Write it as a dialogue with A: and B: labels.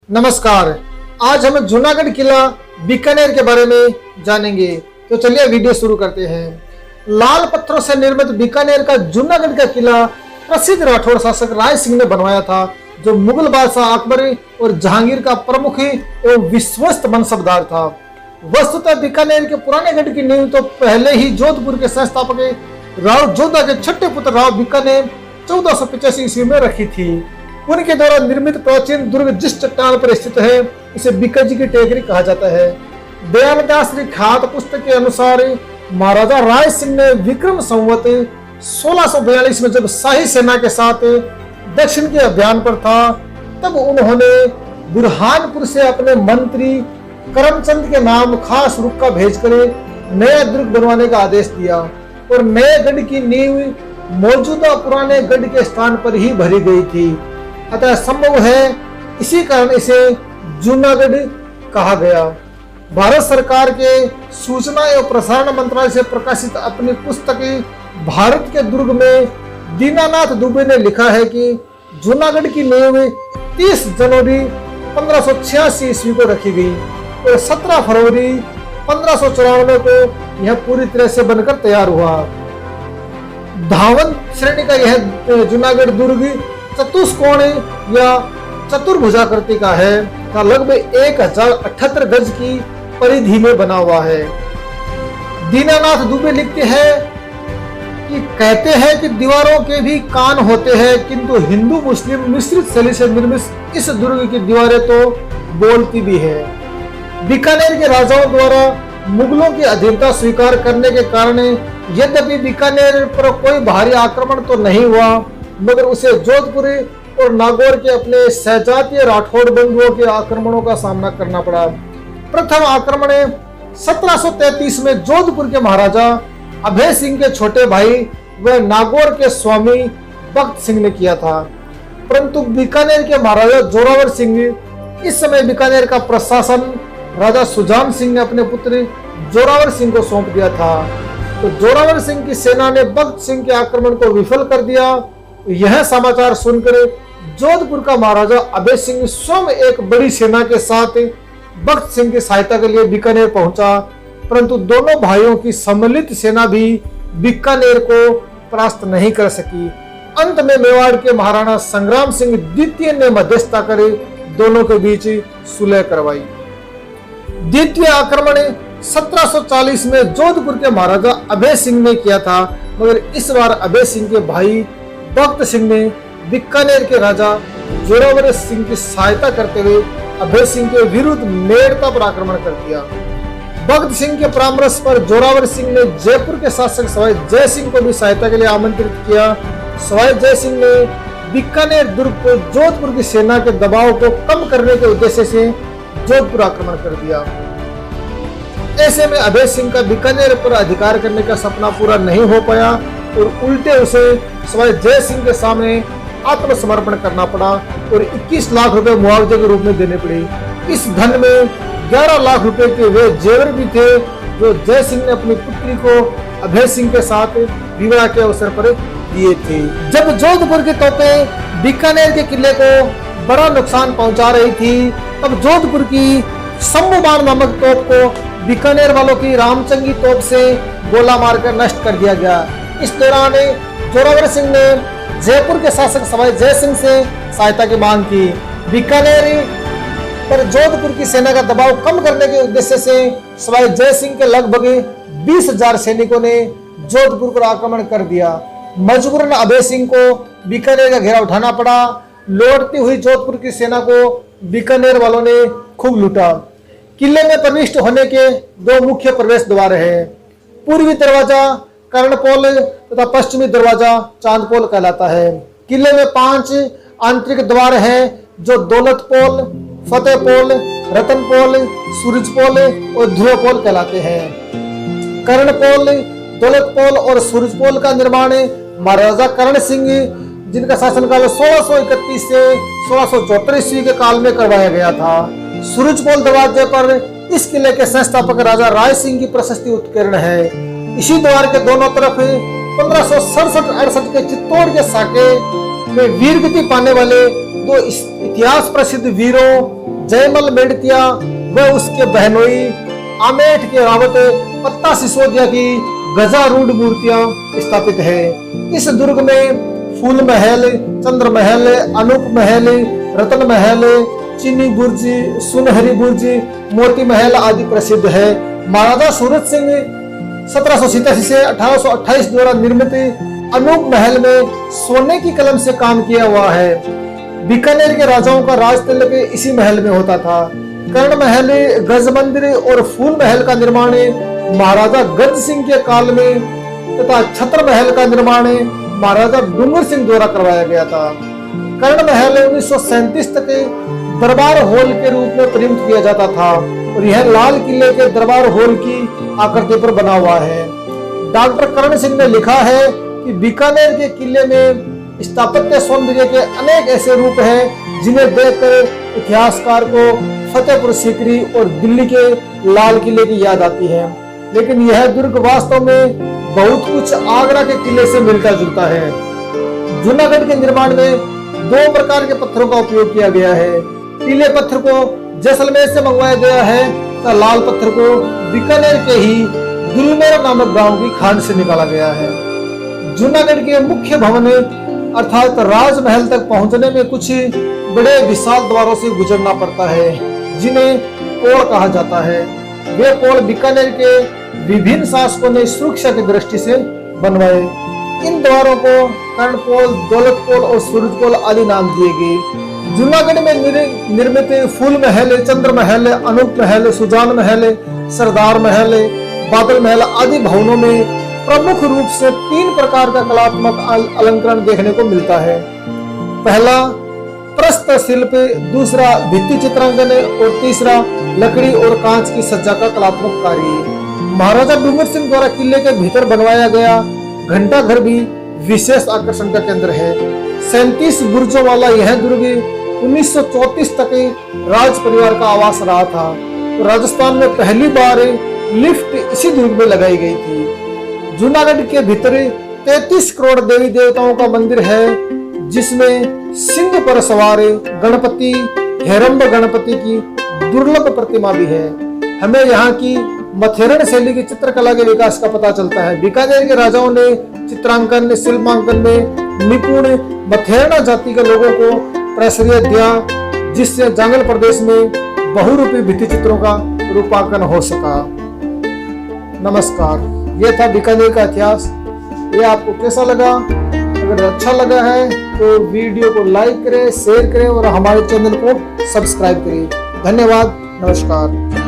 A: नमस्कार। आज हम जूनागढ़ किला बीकानेर के बारे में जानेंगे, तो चलिए वीडियो शुरू करते हैं। लाल पत्थरों से निर्मित बीकानेर का जूनागढ़ का किला प्रसिद्ध राठौड़ शासक राय सिंह ने बनवाया था, जो मुगल बादशाह अकबर और जहांगीर का प्रमुख एवं विश्वस्त मनसबदार था। वस्तुतः बीकानेर के पुराने गढ़ की नींव तो पहले ही जोधपुर के संस्थापक राव जोधा के छठे पुत्र राव बीकानेर 1485 ईस्वी में रखी थी। उनके द्वारा निर्मित प्राचीन दुर्ग जिस चट्टान पर स्थित है, इसे बीकाजी की टेकरी कहा जाता है। दयालदास ख्यात पुस्तक के अनुसार महाराजा राय सिंह ने विक्रम संवत 1642 में जब शाही सेना के साथ दक्षिण के अभियान पर था, तब उन्होंने बुरहानपुर से अपने मंत्री करमचंद के नाम खास रुक्का भेजकर नया दुर्ग बनवाने का आदेश दिया और नए गढ़ की नींव मौजूदा पुराने गढ़ के स्थान पर ही भरी गई थी। अतः संभव है इसी कारण इसे जूनागढ़ कहा गया। भारत सरकार के सूचना एवं प्रसारण मंत्रालय से प्रकाशित अपनी पुस्तक भारत के दुर्ग में दीनानाथ दुबे ने लिखा है कि जूनागढ़ की नींव 30 जनवरी 1586 ईस्वी को रखी गई और 17 फरवरी 1594 को यह पूरी तरह से बनकर तैयार हुआ। धावन श्रेणी का यह जूनागढ़ दुर्ग चतुष्कोण या चतुर्भुजाकृति का है, का लगभग 1078 गज की परिधि में बना हुआ है। दीनानाथ दुबे लिखते हैं कि कहते हैं कि दीवारों के भी कान होते हैं, किंतु हिंदू मुस्लिम मिश्रित शैली से निर्मित इस दुर्ग की दीवारें तो बोलती भी है। बीकानेर के राजाओं द्वारा मुगलों की अधीनता स्वीकार करने के कारण यद्यपि बीकानेर पर कोई भारी आक्रमण तो नहीं हुआ, मगर उसे जोधपुर और नागौर के अपने सहजातीय राठौड़ बंधुओं के आक्रमणों का सामना करना पड़ा। प्रथम आक्रमण 1733 में जोधपुर के महाराजा अभय सिंह के छोटे भाई व नागौर के स्वामी भक्त सिंह ने किया था, परंतु बीकानेर के महाराजा जोरावर सिंह, इस समय बीकानेर का प्रशासन राजा सुजान सिंह ने अपने पुत्र जोरावर सिंह को सौंप दिया था। तो जोरावर सिंह की सेना ने भक्त सिंह के आक्रमण को विफल कर दिया। यह समाचार सुनकर जोधपुर का महाराजा अभय सिंह स्वयं एक बड़ी सेना के साथ भक्त सिंह की सहायता के लिए बीकानेर पहुंचा, परंतु दोनों भाइयों की सम्मिलित सेना भी बीकानेर को परास्त नहीं कर सकी। अंत में मेवाड़ के महाराणा संग्राम सिंह द्वितीय ने मध्यस्थता कर दोनों के बीच सुलह करवाई। द्वितीय आक्रमण 1740 में जोधपुर के महाराजा अभय सिंह ने किया था, मगर इस बार अभय सिंह के भाई भक्त सिंह ने बीकानेर के राजा जोरावर सिंह की सहायता करते हुए अभय सिंह के विरुद्ध मेड़ता पर आक्रमण कर दिया। भक्त सिंह के परामर्श पर जोरावर सिंह ने जयपुर के शासक सवाई जय सिंह को भी सहायता के लिए आमंत्रित किया। सवाई जय सिंह ने बीकानेर दुर्ग को जोधपुर की सेना के दबाव को कम करने के उद्देश्य से जोधपुर आक्रमण कर दिया। ऐसे में अभय सिंह का बीकानेर पर अधिकार करने का सपना पूरा नहीं हो पाया और उल्टे उसे सवाई जय सिंह के सामने आत्मसमर्पण करना पड़ा और 21 लाख रुपए मुआवजे के रूप में देने पड़े। इस धन में 11 लाख रुपए के वे जेवर भी थे, जो जय सिंह ने अपनी पुत्री को अभय सिंह के साथ विवाह के अवसर पर दिए थे। जब जोधपुर की तोपें बीकानेर के किले को बड़ा नुकसान पहुंचा रही थी, तब जोधपुर की शंभुबाण नामक तोप को बीकानेर वालों की रामचंगी तोप से गोला मारकर नष्ट कर दिया गया। इस दौरान जोरावर सिंह ने जयपुर के शासक सवाई जय सिंह से सहायता की मांग की। बीकानेर पर जोधपुर की सेना का दबाव कम करने के उद्देश्य से सवाई जय सिंह के लगभग 20,000 सैनिकों ने जोधपुर पर आक्रमण कर दिया। मजबूरन अभय सिंह को बीकानेर का घेरा उठाना पड़ा। लौटती हुई जोधपुर की सेना को बीकानेर वालों ने खूब लूटा। किले में प्रविष्ट होने के 2 मुख्य प्रवेश द्वार हैं। पूर्वी दरवाजा कर्णपोल तथा पश्चिमी दरवाजा चांदपोल कहलाता है। किले में 5 आंतरिक द्वार हैं, जो दौलतपोल, फतेहपोल, रतनपोल, सूरजपोल और ध्रुवपोल कहलाते हैं। कर्णपोल, दौलतपोल और सूरजपोल का निर्माण महाराजा कर्ण सिंह, जिनका शासनकाल 1631 से 1674 ईस्वी के काल में करवाया गया था। सूरजपोल दरवाजे पर इस किले के संस्थापक राजा राय सिंह की प्रशस्ति उत्कीर्ण है। इसी द्वार के दोनों तरफ 1567-68 के चित्तौड़ के साके में वीरगति पाने वाले 2 इतिहास प्रसिद्ध वीरों जयमल मेड़तिया व उसके बहनोई आमेठ के रावत पत्ता सिसोदिया की गजारूढ़ मूर्तियां स्थापित है। इस दुर्ग में फूल महल, चंद्र महल, अनूप महल, रतन महल, चीनी बुर्ज, सुनहरी बुर्ज, मोती महल आदि प्रसिद्ध है। महाराजा सूरज सिंह 1787 से 1828 द्वारा निर्मित अनूप महल में सोने की कलम से काम किया हुआ है। बीकानेर के राजाओं का राज तिलक इसी महल में होता था। कर्ण महल, गज मंदिर और फूल महल का निर्माण महाराजा गज सिंह के काल में तथा छत्र महल का निर्माण महाराजा डूंगर सिंह द्वारा करवाया गया था। कर्ण महल 1937 तक दरबार हॉल के रूप में प्रयुक्त किया जाता था और यह लाल किले के दरबार हॉल की आकृति पर बना हुआ है। डॉक्टर करण सिंह ने लिखा है कि बीकानेर के किले में स्थापत्य सौंदर्य के अनेक ऐसे रूप हैं जिन्हें देखकर इतिहासकार को फतेहपुर सीकरी और दिल्ली के लाल किले की याद आती है, लेकिन यह दुर्ग वास्तव में बहुत कुछ आगरा के किले से मिलता जुलता है। जूनागढ़ के निर्माण में 2 प्रकार के पत्थरों का उपयोग किया गया है। पीले पत्थर को जैसलमेर से मंगवाया गया है तथा लाल पत्थर को बीकानेर के ही दुलमेरा नामक गांव की खान से निकाला गया है। जूनागढ़ के मुख्य भवन अर्थात राजमहल तक पहुंचने में कुछ बड़े विशाल द्वारों से गुजरना पड़ता है जिन्हें पोल कहा जाता है। वे पोल बीकानेर के विभिन्न शासकों ने सुरक्षा की दृष्टि से बनवाए। इन द्वारों को कर्णपोल, दौलतपोल और सूरजपोल आदि नाम दिए गए। जूनागढ़ में निर्मित फूल महल, चंद्र महल, अनूप महल, सुजान महल, सरदार महल, बादल महल आदि भवनों में प्रमुख रूप से 3 प्रकार का कलात्मक अलंकरण देखने को मिलता है। पहला प्रस्तर शिल्प, दूसरा भित्ति चित्रांकन और तीसरा लकड़ी और कांच की सज्जा का कलात्मक कार्य। महाराजा डूंगर सिंह द्वारा किले के भीतर बनवाया गया घंटा घर भी विशेष आकर्षण का केंद्र है। 37 बुर्जों वाला यह दुर्ग 1934 तक राज परिवार का आवास रहा था। राजस्थान में पहली बार लिफ्ट इसी दुर्ग में लगाई गई थी। जूनागढ़ के भीतर 33 करोड़ देवी देवताओं का मंदिर है जिसमें सिंह पर सवार गणपति, हेरंब गणपति की दुर्लभ प्रतिमा भी है। हमें यहाँ की मथेरन शैली की चित्रकला के विकास का पता चलता है। बीकानेर के राजाओं ने चित्रांकन, शिल्पांकन में निपुण मथेरना जाति के लोगों को प्रश्रय दिया जिससे जंगल प्रदेश में बहुरूपी भित्ति चित्रों का रूपांकन हो सका। नमस्कार, ये था बीकानेर का इतिहास। ये आपको कैसा लगा? अगर अच्छा लगा है तो वीडियो को लाइक करें, शेयर करें और हमारे चैनल को सब्सक्राइब करें। धन्यवाद, नमस्कार।